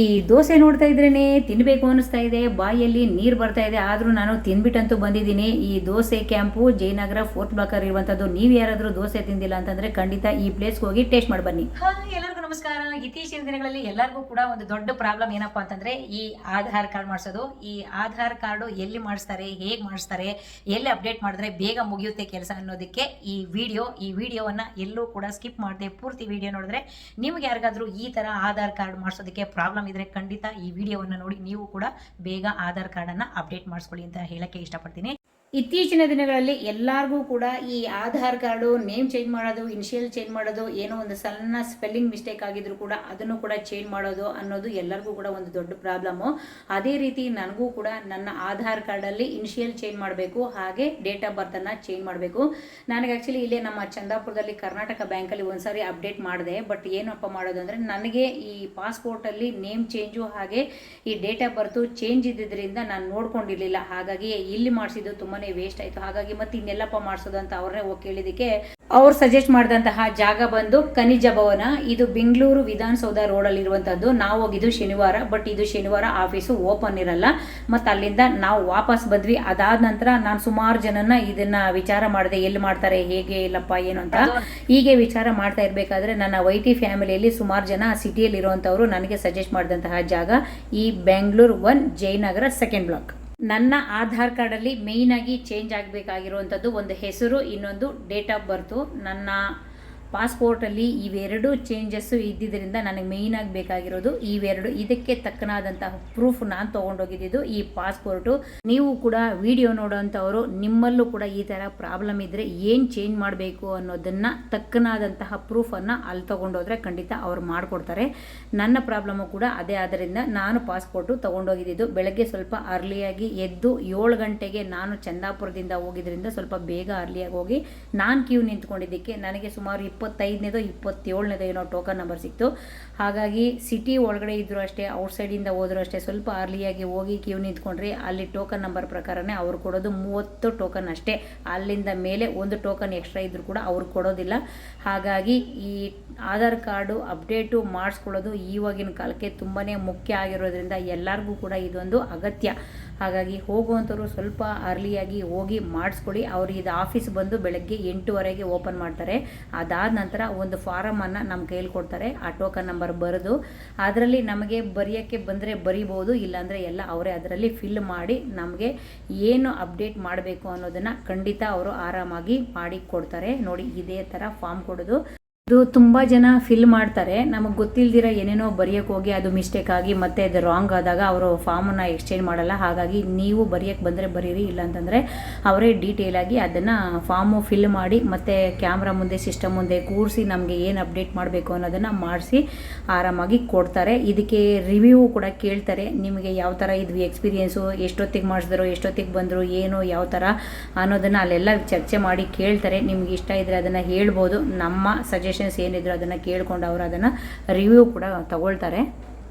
ಈ ದೋಸೆ ನೋಡ್ತಾ ಇದ್ರೇನೆ ತಿನ್ನಬೇಕು ಅನ್ನಿಸ್ತಾ ಇದೆ, ಬಾಯಲ್ಲಿ ನೀರು ಬರ್ತಾ ಇದೆ. ಆದರೂ ನಾನು ತಿಂದ್ಬಿಟ್ಟಂತೂ ಬಂದಿದ್ದೀನಿ. ಈ dosa camp Jayanagar fourth blocker ಇರುವಂಥದ್ದು. ನೀವು ಯಾರಾದರೂ ದೋಸೆ ತಿಂದಿಲ್ಲ ಅಂತಂದರೆ ಖಂಡಿತ ಈ ಪ್ಲೇಸ್ಗೆ ಹೋಗಿ ಟೇಸ್ಟ್ ಮಾಡಿ ಬನ್ನಿ. ಎಲ್ಲರಿಗೂ ನಮಸ್ಕಾರ. ಇತ್ತೀಚಿನ ದಿನಗಳಲ್ಲಿ ಎಲ್ಲರಿಗೂ ಕೂಡ ಒಂದು ದೊಡ್ಡ ಪ್ರಾಬ್ಲಮ್ ಏನಪ್ಪಾ ಅಂತಂದ್ರೆ ಈ ಆಧಾರ್ ಕಾರ್ಡ್ ಮಾಡಿಸೋದು. ಈ ಆಧಾರ್ ಕಾರ್ಡು ಎಲ್ಲಿ ಮಾಡಿಸ್ತಾರೆ, ಹೇಗೆ ಮಾಡಿಸ್ತಾರೆ, ಎಲ್ಲಿ ಅಪ್ಡೇಟ್ ಮಾಡಿದ್ರೆ ಬೇಗ ಮುಗಿಯುತ್ತೆ ಕೆಲಸ ಅನ್ನೋದಕ್ಕೆ ಈ ವಿಡಿಯೋವನ್ನ ಎಲ್ಲೂ ಕೂಡ ಸ್ಕಿಪ್ ಮಾಡದೆ ಪೂರ್ತಿ ವಿಡಿಯೋ ನೋಡಿದ್ರೆ ನಿಮ್ಗೆ ಯಾರಿಗಾದ್ರೂ ಈ ತರ ಆಧಾರ್ ಕಾರ್ಡ್ ಮಾಡಿಸೋದಕ್ಕೆ ಪ್ರಾಬ್ಲಮ್ ಇದ್ರೆ ಖಂಡಿತ ಈ ವಿಡಿಯೋವನ್ನು ನೋಡಿ ನೀವು ಕೂಡ ಬೇಗ ಆಧಾರ್ ಕಾರ್ಡನ್ನು ಅಪ್ಡೇಟ್ ಮಾಡಿಸ್ಕೊಳ್ಳಿ ಅಂತ ಹೇಳಕ್ಕೆ ಇಷ್ಟಪಡ್ತೀನಿ. ಇತ್ತೀಚಿನ ದಿನಗಳಲ್ಲಿ ಎಲ್ಲರಿಗೂ ಕೂಡ ಈ ಆಧಾರ್ ಕಾರ್ಡು ನೇಮ್ ಚೇಂಜ್ ಮಾಡೋದು, ಇನಿಷಿಯಲ್ ಚೇಂಜ್ ಮಾಡೋದು, ಏನೋ ಒಂದು ಸಣ್ಣ ಸ್ಪೆಲ್ಲಿಂಗ್ ಮಿಸ್ಟೇಕ್ ಆಗಿದ್ರು ಕೂಡ ಅದನ್ನು ಕೂಡ ಚೇಂಜ್ ಮಾಡೋದು ಅನ್ನೋದು ಎಲ್ಲರಿಗೂ ಕೂಡ ಒಂದು ದೊಡ್ಡ ಪ್ರಾಬ್ಲಮ್ಮು. ಅದೇ ರೀತಿ ನನಗೂ ಕೂಡ ನನ್ನ ಆಧಾರ್ ಕಾರ್ಡಲ್ಲಿ ಇನಿಷಿಯಲ್ ಚೇಂಜ್ ಮಾಡಬೇಕು, ಹಾಗೆ ಡೇಟ್ ಆಫ್ ಬರ್ತನ್ನು ಚೇಂಜ್ ಮಾಡಬೇಕು. ನನಗೆ ಆ್ಯಕ್ಚುಲಿ ಇಲ್ಲೇ ನಮ್ಮ ಚಂದಾಪುರದಲ್ಲಿ ಕರ್ನಾಟಕ ಬ್ಯಾಂಕಲ್ಲಿ ಒಂದ್ಸಾರಿ ಅಪ್ಡೇಟ್ ಮಾಡಿದೆ. ಬಟ್ ಏನಪ್ಪ ಮಾಡೋದು ಅಂದರೆ ನನಗೆ ಈ ಪಾಸ್ಪೋರ್ಟಲ್ಲಿ ನೇಮ್ ಚೇಂಜು ಹಾಗೆ ಈ ಡೇಟ್ ಆಫ್ ಬರ್ತು ಚೇಂಜ್ ಇದ್ದಿದ್ದರಿಂದ ನಾನು ನೋಡ್ಕೊಂಡಿರಲಿಲ್ಲ. ಹಾಗಾಗಿ ಇಲ್ಲಿ ಮಾಡಿಸಿದ್ದು ತುಂಬಾ ವೇಸ್ಟ್ ಆಯಿತು. ಹಾಗಾಗಿ ಮತ್ತೆ ಇನ್ನೆಲ್ಲಪ್ಪ ಮಾಡಿಸೋದು ಅಂತ ಅವ್ರನ್ನೇ ಹೋಗಿ ಕೇಳಿದಕ್ಕೆ ಅವ್ರು ಸಜೆಸ್ಟ್ ಮಾಡಿದಂತಹ ಜಾಗ ಬಂದು ಖನಿಜ ಭವನ. ಇದು ಬೆಂಗಳೂರು ವಿಧಾನಸೌಧ ರೋಡಲ್ಲಿ ಇರುವಂಥದ್ದು. ನಾವು ಹೋಗಿದ್ದು ಶನಿವಾರ, ಬಟ್ ಇದು ಶನಿವಾರ ಆಫೀಸು ಓಪನ್ ಇರಲ್ಲ. ಮತ್ತು ಅಲ್ಲಿಂದ ನಾವು ವಾಪಸ್ ಬಂದ್ವಿ. ಅದಾದ ನಂತರ ನಾನು ಸುಮಾರು ಜನನ ಇದನ್ನ ವಿಚಾರ ಮಾಡಿದೆ, ಎಲ್ಲಿ ಮಾಡ್ತಾರೆ, ಹೇಗೆ, ಇಲ್ಲಪ್ಪ ಏನು ಅಂತ. ಹೀಗೆ ವಿಚಾರ ಮಾಡ್ತಾ ಇರಬೇಕಾದ್ರೆ ನನ್ನ ವೈಟಿ ಫ್ಯಾಮಿಲಿಯಲ್ಲಿ ಸುಮಾರು ಜನ ಸಿಟಿಯಲ್ಲಿ ಇರುವಂಥವ್ರು ನನಗೆ ಸಜೆಸ್ಟ್ ಮಾಡಿದಂತಹ ಜಾಗ ಈ ಬೆಂಗಳೂರು 1 ಜಯನಗರ 2nd ಬ್ಲಾಕ್. ನನ್ನ ಆಧಾರ್ ಕಾರ್ಡಲ್ಲಿ ಮೇಯ್ನಾಗಿ ಚೇಂಜ್ ಆಗಬೇಕಾಗಿರುವಂಥದ್ದು ಒಂದು ಹೆಸರು, ಇನ್ನೊಂದು ಡೇಟ್ ಆಫ್ ಬರ್ತು. ನನ್ನ ಪಾಸ್ಪೋರ್ಟಲ್ಲಿ ಇವೆರಡು ಚೇಂಜಸ್ಸು ಇದ್ದಿದ್ದರಿಂದ ನನಗೆ ಮೇಯ್ನಾಗಿ ಬೇಕಾಗಿರೋದು ಇವೆರಡು. ಇದಕ್ಕೆ ತಕ್ಕನಾದಂತಹ ಪ್ರೂಫ್ ನಾನು ತೊಗೊಂಡೋಗಿದ್ದು ಈ ಪಾಸ್ಪೋರ್ಟು. ನೀವು ಕೂಡ ವಿಡಿಯೋ ನೋಡೋವಂಥವರು ನಿಮ್ಮಲ್ಲೂ ಕೂಡ ಈ ಥರ ಪ್ರಾಬ್ಲಮ್ ಇದ್ದರೆ ಏನು ಚೇಂಜ್ ಮಾಡಬೇಕು ಅನ್ನೋದನ್ನು ತಕ್ಕನಾದಂತಹ ಪ್ರೂಫನ್ನು ಅಲ್ಲಿ ತೊಗೊಂಡೋದ್ರೆ ಖಂಡಿತ ಅವ್ರು ಮಾಡಿಕೊಡ್ತಾರೆ. ನನ್ನ ಪ್ರಾಬ್ಲಮ್ಮು ಕೂಡ ಅದೇ. ಆದ್ದರಿಂದ ನಾನು ಪಾಸ್ಪೋರ್ಟು ತೊಗೊಂಡೋಗಿದ್ದು ಬೆಳಗ್ಗೆ ಸ್ವಲ್ಪ ಅರ್ಲಿಯಾಗಿ ಎದ್ದು 7 ಗಂಟೆಗೆ ನಾನು ಚಂದಾಪುರದಿಂದ ಹೋಗಿದ್ದರಿಂದ ಸ್ವಲ್ಪ ಬೇಗ ಅರ್ಲಿಯಾಗಿ ಹೋಗಿ ನಾನು ಕ್ಯೂ ನಿಂತ್ಕೊಂಡಿದ್ದಕ್ಕೆ ನನಗೆ ಸುಮಾರು 25ನೇದೋ 27ನೇದೋ ಏನೋ ಟೋಕನ್ ನಂಬರ್ ಸಿಕ್ತು. ಹಾಗಾಗಿ ಸಿಟಿ ಒಳಗಡೆ ಇದ್ದರೂ ಅಷ್ಟೇ, ಔಟ್ಸೈಡಿಂದ ಹೋದರೂ ಅಷ್ಟೇ ಸ್ವಲ್ಪ ಅರ್ಲಿಯಾಗಿ ಹೋಗಿ ಕ್ಯೂ ನಿಂತ್ಕೊಂಡ್ರೆ ಅಲ್ಲಿ ಟೋಕನ್ ನಂಬರ್ ಪ್ರಕಾರನೇ ಅವ್ರು ಕೊಡೋದು 30 ಟೋಕನ್ ಅಷ್ಟೇ. ಅಲ್ಲಿಂದ ಮೇಲೆ ಒಂದು ಟೋಕನ್ ಎಕ್ಸ್ಟ್ರಾ ಇದ್ದರೂ ಕೂಡ ಅವ್ರು ಕೊಡೋದಿಲ್ಲ. ಹಾಗಾಗಿ ಈ ಆಧಾರ್ ಕಾರ್ಡು ಅಪ್ಡೇಟು ಮಾಡಿಸ್ಕೊಳ್ಳೋದು ಇವಾಗಿನ ಕಾಲಕ್ಕೆ ತುಂಬಾ ಮುಖ್ಯ ಆಗಿರೋದ್ರಿಂದ ಎಲ್ಲರಿಗೂ ಕೂಡ ಇದೊಂದು ಅಗತ್ಯ. ಹಾಗಾಗಿ ಹೋಗುವಂಥವ್ರು ಸ್ವಲ್ಪ ಅರ್ಲಿಯಾಗಿ ಹೋಗಿ ಮಾಡಿಸ್ಕೊಳ್ಳಿ. ಅವರು ಇದು ಆಫೀಸ್ ಬಂದು ಬೆಳಗ್ಗೆ 8:15ಗೆ ಓಪನ್ ಮಾಡ್ತಾರೆ. ಅದಾದ ನಂತರ ಒಂದು ಫಾರಮನ್ನು ನಮ್ಮ ಕೈಯಲ್ಲಿ ಕೊಡ್ತಾರೆ, ಆ ಟೋಕನ್ ನಂಬರ್ ಬರೆದು ಅದರಲ್ಲಿ ನಮಗೆ ಬರೆಯೋಕ್ಕೆ ಬಂದರೆ ಬರಿಬೋದು, ಇಲ್ಲಾಂದರೆ ಎಲ್ಲ ಅವರೇ ಅದರಲ್ಲಿ ಫಿಲ್ ಮಾಡಿ ನಮಗೆ ಏನು ಅಪ್ಡೇಟ್ ಮಾಡಬೇಕು ಅನ್ನೋದನ್ನು ಖಂಡಿತ ಅವರು ಆರಾಮಾಗಿ ಮಾಡಿ ಕೊಡ್ತಾರೆ. ನೋಡಿ, ಇದೇ ಥರ ಫಾರ್ಮ್ ಕೊಡೋದು. ಇದು ತುಂಬ ಜನ ಫಿಲ್ ಮಾಡ್ತಾರೆ, ನಮಗೆ ಗೊತ್ತಿಲ್ದಿರ ಏನೇನೋ ಬರೆಯೋಕ್ಕೆ ಹೋಗಿ ಅದು ಮಿಸ್ಟೇಕ್ ಆಗಿ ಮತ್ತೆ ಅದು ರಾಂಗ್ ಆದಾಗ ಅವರು ಫಾರ್ಮನ್ನು ಎಕ್ಸ್ಚೇಂಜ್ ಮಾಡಲ್ಲ. ಹಾಗಾಗಿ ನೀವು ಬರೆಯೋಕ್ಕೆ ಬಂದರೆ ಬರೀರಿ, ಇಲ್ಲಾಂತಂದರೆ ಅವರೇ ಡೀಟೇಲಾಗಿ ಅದನ್ನು ಫಾರ್ಮು ಫಿಲ್ ಮಾಡಿ ಮತ್ತು ಕ್ಯಾಮ್ರಾ ಮುಂದೆ ಸಿಸ್ಟಮ್ ಮುಂದೆ ಕೂರಿಸಿ ನಮಗೆ ಏನು ಅಪ್ಡೇಟ್ ಮಾಡಬೇಕು ಅನ್ನೋದನ್ನು ಮಾಡಿಸಿ ಆರಾಮಾಗಿ ಕೊಡ್ತಾರೆ. ಇದಕ್ಕೆ ರಿವ್ಯೂ ಕೂಡ ಕೇಳ್ತಾರೆ, ನಿಮಗೆ ಯಾವ ಥರ ಇದ್ವಿ ಎಕ್ಸ್ಪೀರಿಯೆನ್ಸು, ಎಷ್ಟೊತ್ತಿಗೆ ಮಾಡಿಸಿದ್ರು, ಎಷ್ಟೊತ್ತಿಗೆ ಬಂದರು, ಏನು ಯಾವ ಥರ ಅನ್ನೋದನ್ನು ಅಲ್ಲೆಲ್ಲ ಚರ್ಚೆ ಮಾಡಿ ಕೇಳ್ತಾರೆ. ನಿಮ್ಗೆ ಇಷ್ಟ ಇದ್ದರೆ ಅದನ್ನು ಹೇಳ್ಬೋದು. ನಮ್ಮ ಸಜೆಷನ್ಸ್ ಏನಿದ್ರು ಅದನ್ನು ಕೇಳ್ಕೊಂಡು ಅವರು ಅದನ್ನು ರಿವ್ಯೂ ಕೂಡ ತಗೊಳ್ತಾರೆ.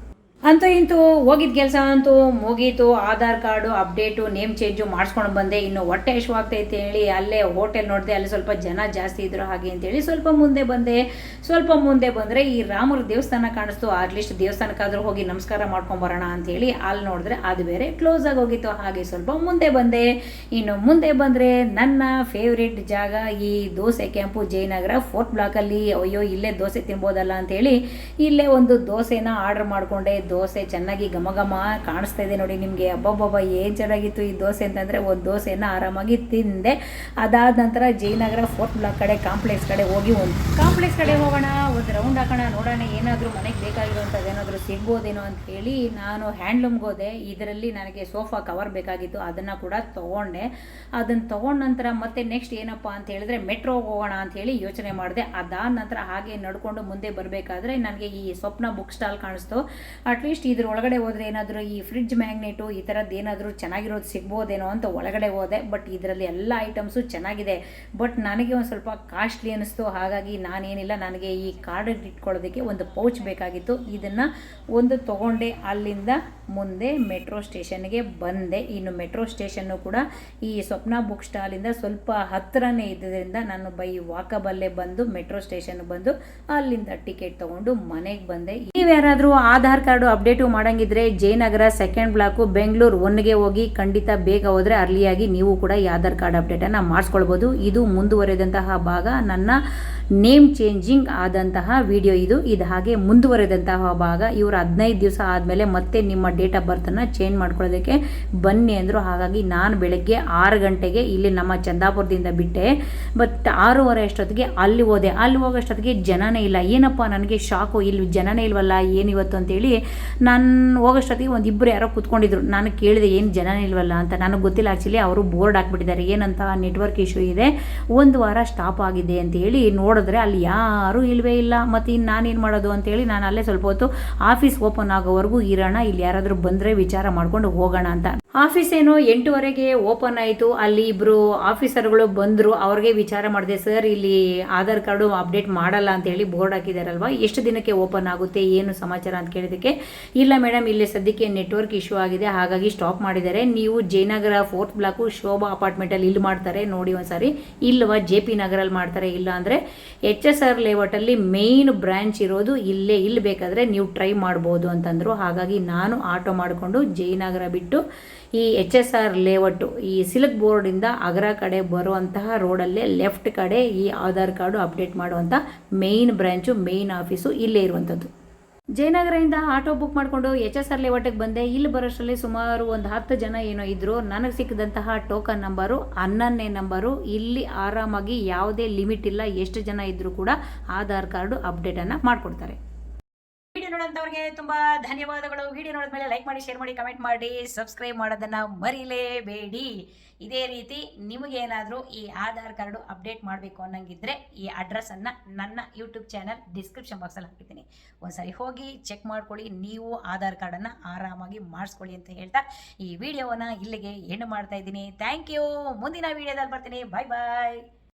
ಅಂತೂ ಇಂತೂ ಹೋಗಿದ್ದ ಕೆಲಸ ಅಂತೂ ಮುಗೀತು. Aadhaar card update name change ಮಾಡಿಸ್ಕೊಂಡು ಬಂದೆ. ಇನ್ನು ಹೊಟ್ಟೆ ಹಶ್ವಾಗ್ತೈತೆ ಹೇಳಿ ಅಲ್ಲೇ ಹೋಟೆಲ್ ನೋಡಿದೆ, ಅಲ್ಲಿ ಸ್ವಲ್ಪ ಜನ ಜಾಸ್ತಿ ಇದ್ರು ಹಾಗೆ ಅಂತೇಳಿ ಸ್ವಲ್ಪ ಮುಂದೆ ಬಂದೆ. ಸ್ವಲ್ಪ ಮುಂದೆ ಬಂದರೆ ಈ ರಾಮರ ದೇವಸ್ಥಾನ ಕಾಣಿಸ್ತು. ಅಟ್ಲೀಸ್ಟ್ ದೇವಸ್ಥಾನಕ್ಕಾದರೂ ಹೋಗಿ ನಮಸ್ಕಾರ ಮಾಡ್ಕೊಂಬರೋಣ ಅಂಥೇಳಿ ಅಲ್ಲಿ ನೋಡಿದ್ರೆ ಅದು ಬೇರೆ ಕ್ಲೋಸ್ ಆಗಿ ಹೋಗಿತ್ತು. ಹಾಗೆ ಸ್ವಲ್ಪ ಮುಂದೆ ಬಂದೆ. ಇನ್ನು ಮುಂದೆ ಬಂದರೆ ನನ್ನ ಫೇವ್ರೇಟ್ ಜಾಗ ಈ ದೋಸೆ ಕ್ಯಾಂಪು ಜಯನಗರ 4th ಬ್ಲಾಕಲ್ಲಿ. ಅಯ್ಯೋ, ಇಲ್ಲೇ ದೋಸೆ ತಿನ್ಬೋದಲ್ಲ ಅಂಥೇಳಿ ಇಲ್ಲೇ ಒಂದು ದೋಸೆನ ಆರ್ಡರ್ ಮಾಡಿಕೊಂಡೆ. ದೋಸೆ ಚೆನ್ನಾಗಿ ಘಮ ಘಮ ಕಾಣಿಸ್ತಾ ಇದೆ ನೋಡಿ ನಿಮಗೆ. ಅಬ್ಬಬ್ಬಬ್ಬ ಏನು ಚೆನ್ನಾಗಿತ್ತು ಈ ದೋಸೆ ಅಂತಂದರೆ ಒಂದು ದೋಸೆನ ಆರಾಮಾಗಿ ತಿಂದೆ. ಅದಾದ ನಂತರ ಜಯನಗರ 4th ಬ್ಲಾಕ್ ಕಡೆ ಕಾಂಪ್ಲೆಕ್ಸ್ ಕಡೆ ಹೋಗಿ ಕಾಂಪ್ಲೆಕ್ಸ್ ಕಡೆ ಹೋಗೋಣ, ಒಂದು ರೌಂಡ್ ಹಾಕೋಣ, ನೋಡೋಣ ಏನಾದರೂ ಮನೆಗೆ ಬೇಕಾಗಿರುವಂಥದ್ದು ಏನಾದರೂ ಸಿಗ್ಬೋದೇನೋ ಅಂತ ಹೇಳಿ ನಾನು ಹ್ಯಾಂಡ್ಲೂಮ್ಗೆ ಹೋದೆ. ಇದರಲ್ಲಿ ನನಗೆ ಸೋಫಾ ಕವರ್ ಬೇಕಾಗಿತ್ತು, ಅದನ್ನು ಕೂಡ ತೊಗೊಂಡೆ. ಅದನ್ನು ತೊಗೊಂಡ ನಂತರ ಮತ್ತೆ ನೆಕ್ಸ್ಟ್ ಏನಪ್ಪ ಅಂತ ಹೇಳಿದ್ರೆ ಮೆಟ್ರೋಗೆ ಹೋಗೋಣ ಅಂತ ಹೇಳಿ ಯೋಚನೆ ಮಾಡಿದೆ. ಅದಾದ ನಂತರ ಹಾಗೆ ನಡ್ಕೊಂಡು ಮುಂದೆ ಬರಬೇಕಾದ್ರೆ ನನಗೆ ಈ ಸ್ವಪ್ನ ಬುಕ್ ಸ್ಟಾಲ್ ಕಾಣಿಸ್ತು. ಅಟ್ಲೀಸ್ಟ್ ಇದ್ರ ಒಳಗಡೆ ಹೋದರೆ ಏನಾದರೂ ಈ ಫ್ರಿಡ್ಜ್ ಮ್ಯಾಗ್ನೆಟು ಈ ಥರದ್ದು ಏನಾದರೂ ಚೆನ್ನಾಗಿರೋದು ಸಿಗ್ಬೋದೇನೋ ಅಂತ ಒಳಗಡೆ ಹೋದೆ. ಬಟ್ ಇದರಲ್ಲಿ ಎಲ್ಲ ಐಟಮ್ಸು ಚೆನ್ನಾಗಿದೆ, ಬಟ್ ನನಗೆ ಒಂದು ಸ್ವಲ್ಪ ಕಾಸ್ಟ್ಲಿ ಅನ್ನಿಸ್ತು. ಹಾಗಾಗಿ ನಾನೇನಿಲ್ಲ, ನನಗೆ ಈ ಕಾರ್ಡ್ ಇಟ್ಕೊಳ್ಳೋದಕ್ಕೆ ಒಂದು ಪೌಚ್ ಬೇಕಾಗಿತ್ತು. ಇದನ್ನು ಒಂದು ತೊಗೊಂಡೆ. ಅಲ್ಲಿಂದ ಮುಂದೆ ಮೆಟ್ರೋ ಸ್ಟೇಷನ್ಗೆ ಬಂದೆ. ಇನ್ನು ಮೆಟ್ರೋ ಸ್ಟೇಷನ್ನು ಕೂಡ ಈ ಸ್ವಪ್ನ ಬುಕ್ ಸ್ಟಾಲಿಂದ ಸ್ವಲ್ಪ ಹತ್ತಿರನೇ ಇದ್ದರಿಂದ ನಾನು ಬೈ ವಾಕಬಲ್ಲೇ ಬಂದು ಮೆಟ್ರೋ ಸ್ಟೇಷನ್ಗೆ ಬಂದು ಅಲ್ಲಿಂದ ಟಿಕೆಟ್ ತೊಗೊಂಡು ಮನೆಗೆ ಬಂದೆ. ಈ ನೀವ್ಯಾರಾದರೂ ಆಧಾರ್ ಕಾರ್ಡು ಅಪ್ಡೇಟು ಮಾಡಂಗಿದ್ರೆ ಜಯನಗರ ಸೆಕೆಂಡ್ ಬ್ಲಾಕು ಬೆಂಗಳೂರು 1ಗೆ ಹೋಗಿ ಖಂಡಿತ ಬೇಗ ಹೋದರೆ ಅರ್ಲಿಯಾಗಿ ನೀವು ಕೂಡ ಈ ಆಧಾರ್ ಕಾರ್ಡ್ ಅಪ್ಡೇಟನ್ನು ಮಾಡಿಸ್ಕೊಳ್ಬೋದು. ಇದು ಮುಂದುವರೆದಂತಹ ಭಾಗ, ನನ್ನ ನೇಮ್ ಚೇಂಜಿಂಗ್ ಆದಂತಹ ವಿಡಿಯೋ ಇದು ಹಾಗೆ ಮುಂದುವರೆದಂತಹ ಭಾಗ. ಇವರು 15 ದಿವಸ ಆದಮೇಲೆ ಮತ್ತೆ ನಿಮ್ಮ ಡೇಟ್ ಆಫ್ ಬರ್ತನ್ನು ಚೇಂಜ್ ಮಾಡ್ಕೊಳ್ಳೋದಕ್ಕೆ ಬನ್ನಿ ಅಂದರು. ಹಾಗಾಗಿ ನಾನು ಬೆಳಗ್ಗೆ 6 ಗಂಟೆಗೆ ಇಲ್ಲಿ ನಮ್ಮ ಚಂದಾಪುರದಿಂದ ಬಿಟ್ಟೆ. ಬಟ್ 6:30 ಅಷ್ಟೊತ್ತಿಗೆ ಅಲ್ಲಿ ಹೋದೆ. ಅಲ್ಲಿ ಹೋಗೋಷ್ಟೊತ್ತಿಗೆ ಜನನೇ ಇಲ್ಲ. ಏನಪ್ಪ ನನಗೆ ಶಾಕು, ಇಲ್ಲಿ ಜನನೇ ಇಲ್ವಲ್ಲ ಏನಿವತ್ತು ಅಂತೇಳಿ ನಾನು ಹೋಗೋಷ್ಟೊತ್ತಿಗೆ ಒಂದಿಬ್ಬರು ಯಾರೋ ಕೂತ್ಕೊಂಡಿದ್ರು. ನಾನು ಕೇಳಿದೆ ಏನು ಜನನೇ ಇಲ್ವಲ್ಲ ಅಂತ. ನನಗೆ ಗೊತ್ತಿಲ್ಲ, ಆ್ಯಕ್ಚುಲಿ ಅವರು ಬೋರ್ಡ್ ಹಾಕ್ಬಿಟ್ಟಿದ್ದಾರೆ, ಏನಂತ ನೆಟ್ವರ್ಕ್ ಇಶ್ಯೂ ಇದೆ, 1 ವಾರ ಸ್ಟಾಪ್ ಆಗಿದೆ ಅಂತ ಹೇಳಿ. ನೋಡಿದ್ರೆ ಅಲ್ಲಿ ಯಾರೂ ಇಲ್ವೇ ಇಲ್ಲ. ಮತ್ತು ಇನ್ನು ನಾನೇನು ಮಾಡೋದು ಅಂತೇಳಿ ನಾನು ಅಲ್ಲೇ ಸ್ವಲ್ಪ ಹೊತ್ತು ಆಫೀಸ್ ಓಪನ್ ಆಗೋವರೆಗೂ ಇರೋಣ, ಇಲ್ಲಿ ಯಾರಾದರೂ ಬಂದರೆ ವಿಚಾರ ಮಾಡ್ಕೊಂಡು ಹೋಗೋಣ ಅಂತ. ಆಫೀಸ್ ಏನು 8:30ಗೆ ಓಪನ್ ಆಯಿತು. ಅಲ್ಲಿ ಇಬ್ಬರು ಆಫೀಸರ್ಗಳು ಬಂದರು. ಅವ್ರಿಗೆ ವಿಚಾರ ಮಾಡಿದೆ, ಸರ್ ಇಲ್ಲಿ ಆಧಾರ್ ಕಾರ್ಡು ಅಪ್ಡೇಟ್ ಮಾಡಲ್ಲ ಅಂತೇಳಿ ಬೋರ್ಡ್ ಹಾಕಿದಾರಲ್ವ, ಎಷ್ಟು ದಿನಕ್ಕೆ ಓಪನ್ ಆಗುತ್ತೆ ಏನು ಸಮಾಚಾರ ಅಂತ ಕೇಳಿದ್ದಕ್ಕೆ, ಇಲ್ಲ ಮೇಡಮ್ ಇಲ್ಲಿ ಸದ್ಯಕ್ಕೆ ನೆಟ್ವರ್ಕ್ ಇಶ್ಯೂ ಆಗಿದೆ ಹಾಗಾಗಿ ಸ್ಟಾಪ್ ಮಾಡಿದ್ದಾರೆ, ನೀವು ಜಯನಗರ 4th ಬ್ಲಾಕು ಶೋಭಾ ಅಪಾರ್ಟ್ಮೆಂಟಲ್ಲಿ ಇಲ್ಲಿ ಮಾಡ್ತಾರೆ ನೋಡಿ ಒಂದ್ಸಾರಿ, ಇಲ್ವಾ JP ನಗರಲ್ಲಿ ಮಾಡ್ತಾರೆ, ಇಲ್ಲ ಅಂದರೆ HSR ಲೇಔಟಲ್ಲಿ ಮೇಯ್ನ್ ಬ್ರಾಂಚ್ ಇರೋದು ಇಲ್ಲಿ ಬೇಕಾದರೆ ನೀವು ಟ್ರೈ ಮಾಡ್ಬೋದು ಅಂತಂದರು. ಹಾಗಾಗಿ ನಾನು ಆಟೋ ಮಾಡಿಕೊಂಡು ಜಯನಗರ ಬಿಟ್ಟು ಈ HSR ಲೇಔಟು ಈ ಸಿಲ್ಕ್ ಬೋರ್ಡಿಂದ ಅಗ್ರ ಕಡೆ ಬರುವಂತಹ ರೋಡಲ್ಲೇ ಲೆಫ್ಟ್ ಕಡೆ ಈ ಆಧಾರ್ ಕಾರ್ಡು ಅಪ್ಡೇಟ್ ಮಾಡುವಂಥ ಮೇಯ್ನ್ ಬ್ರಾಂಚು, ಮೇಯ್ನ್ ಆಫೀಸು ಇಲ್ಲೇ ಇರುವಂಥದ್ದು. ಜಯನಗರದಿಂದ ಆಟೋ ಬುಕ್ ಮಾಡಿಕೊಂಡು HSR ಲೇಔಟಿಗೆ ಬಂದೆ. ಇಲ್ಲಿ ಬರೋಷ್ಟರಲ್ಲಿ ಸುಮಾರು ಒಂದು 10 ಜನ ಏನೋ ಇದ್ದರು. ನನಗೆ ಸಿಕ್ಕಿದಂತಹ ಟೋಕನ್ ನಂಬರು 11ನೇ ನಂಬರು. ಇಲ್ಲಿ ಆರಾಮಾಗಿ ಯಾವುದೇ ಲಿಮಿಟ್ ಇಲ್ಲ, ಎಷ್ಟು ಜನ ಇದ್ದರೂ ಕೂಡ ಆಧಾರ್ ಕಾರ್ಡು ಅಪ್ಡೇಟನ್ನು ಮಾಡಿಕೊಡ್ತಾರೆ. ವಿಡಿಯೋ ನೋಡೋಂಥವ್ರಿಗೆ ತುಂಬಾ ಧನ್ಯವಾದಗಳು. ವಿಡಿಯೋ ನೋಡಿದ್ಮೇಲೆ ಲೈಕ್ ಮಾಡಿ, ಶೇರ್ ಮಾಡಿ, ಕಮೆಂಟ್ ಮಾಡಿ, ಸಬ್ಸ್ಕ್ರೈಬ್ ಮಾಡೋದನ್ನು ಮರಿಲೇಬೇಡಿ. ಇದೇ ರೀತಿ ನಿಮಗೇನಾದರೂ ಈ ಆಧಾರ್ ಕಾರ್ಡು ಅಪ್ಡೇಟ್ ಮಾಡಬೇಕು ಅನ್ನಂಗಿದ್ರೆ ಈ ಅಡ್ರೆಸ್ಸನ್ನು ನನ್ನ ಯೂಟ್ಯೂಬ್ ಚಾನಲ್ ಡಿಸ್ಕ್ರಿಪ್ಷನ್ ಬಾಕ್ಸಲ್ಲಿ ಹಾಕಿರ್ತೀನಿ, ಒಂದ್ಸರಿ ಹೋಗಿ ಚೆಕ್ ಮಾಡ್ಕೊಳ್ಳಿ. ನೀವು ಆಧಾರ್ ಕಾರ್ಡನ್ನು ಆರಾಮಾಗಿ ಮಾಡಿಸ್ಕೊಳ್ಳಿ ಅಂತ ಹೇಳ್ತಾ ಈ ವಿಡಿಯೋವನ್ನು ಇಲ್ಲಿಗೆ ಎಂಡ್ ಮಾಡ್ತಾ ಇದ್ದೀನಿ. Thank you. ಮುಂದಿನ ವಿಡಿಯೋದಲ್ಲಿ ಬರ್ತೀನಿ. ಬಾಯ್ ಬಾಯ್.